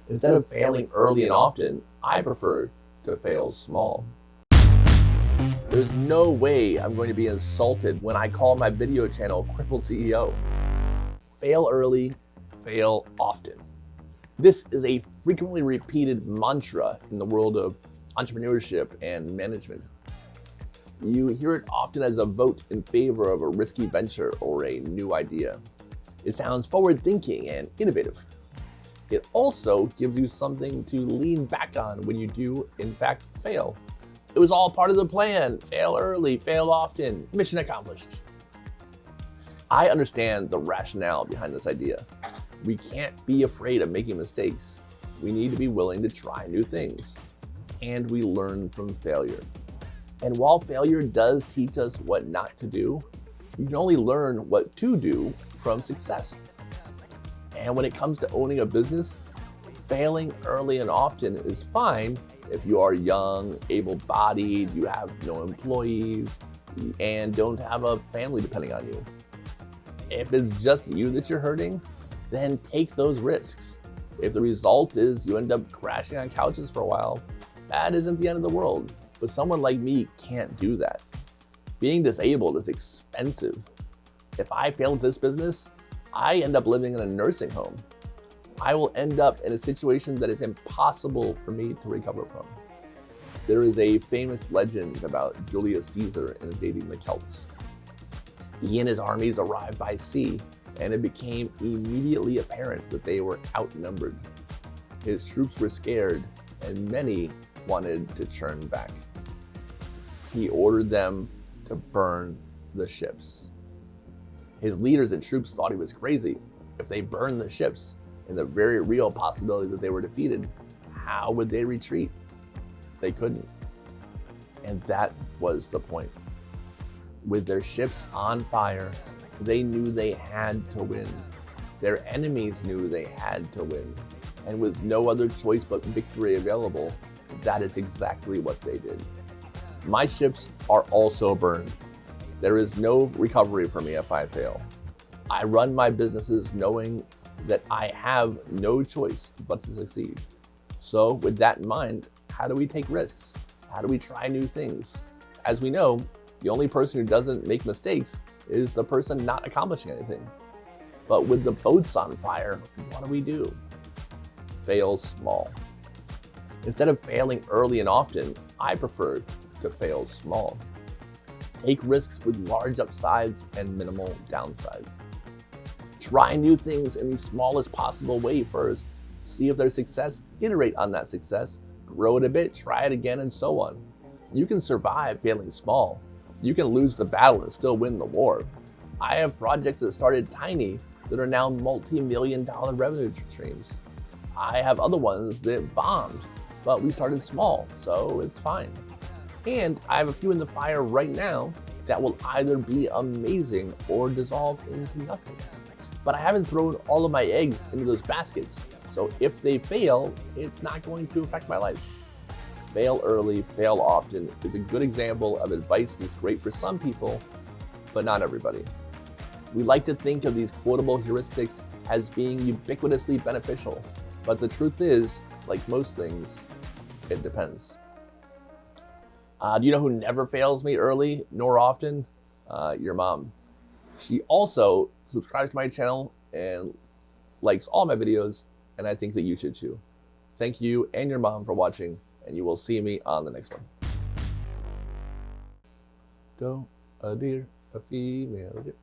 Instead of failing early and often, I prefer to fail small. There's no way I'm going to be insulted when I call my video channel Crippled CEO. Fail early, fail often. This is a frequently repeated mantra in the world of entrepreneurship and management. You hear it often as a vote in favor of a risky venture or a new idea. It sounds forward-thinking and innovative. It also gives you something to lean back on when you do, in fact, fail. It was all part of the plan. Fail early, fail often, mission accomplished. I understand the rationale behind this idea. We can't be afraid of making mistakes. We need to be willing to try new things. And we learn from failure. And while failure does teach us what not to do, you can only learn what to do from success. And when it comes to owning a business, failing early and often is fine if you are young, able-bodied, you have no employees, and don't have a family depending on you. If it's just you that you're hurting, then take those risks. If the result is you end up crashing on couches for a while, that isn't the end of the world. But someone like me can't do that. Being disabled is expensive. If I fail at this business, I end up living in a nursing home. I will end up in a situation that is impossible for me to recover from. There is a famous legend about Julius Caesar and dating the Celts. He and his armies arrived by sea, and it became immediately apparent that they were outnumbered. His troops were scared, and many wanted to turn back. He ordered them to burn the ships. His leaders and troops thought he was crazy. If they burned the ships, and the very real possibility that they were defeated, how would they retreat? They couldn't. And that was the point. With their ships on fire, they knew they had to win. Their enemies knew they had to win. And with no other choice but victory available, that is exactly what they did. My ships are also burned. There is no recovery for me if I fail. I run my businesses knowing that I have no choice but to succeed. So with that in mind, how do we take risks? How do we try new things? As we know, the only person who doesn't make mistakes is the person not accomplishing anything. But with the boats on fire, what do? Fail small. Instead of failing early and often, I prefer to fail small. Take risks with large upsides and minimal downsides. Try new things in the smallest possible way first. See if there's success, iterate on that success, grow it a bit, try it again, and so on. You can survive failing small. You can lose the battle and still win the war. I have projects that started tiny that are now multi-million-dollar revenue streams. I have other ones that bombed, but we started small, so it's fine. And I have a few in the fire right now that will either be amazing or dissolve into nothing. But I haven't thrown all of my eggs into those baskets, so if they fail, it's not going to affect my life. Fail early, fail often is a good example of advice that's great for some people, but not everybody. We like to think of these quotable heuristics as being ubiquitously beneficial, but the truth is, like most things, it depends. Do you know who never fails me early nor often? Your mom. She also subscribes to my channel and likes all my videos, and I think that you should too. Thank you and your mom for watching, and you will see me on the next one. Don't a deer, a female deer.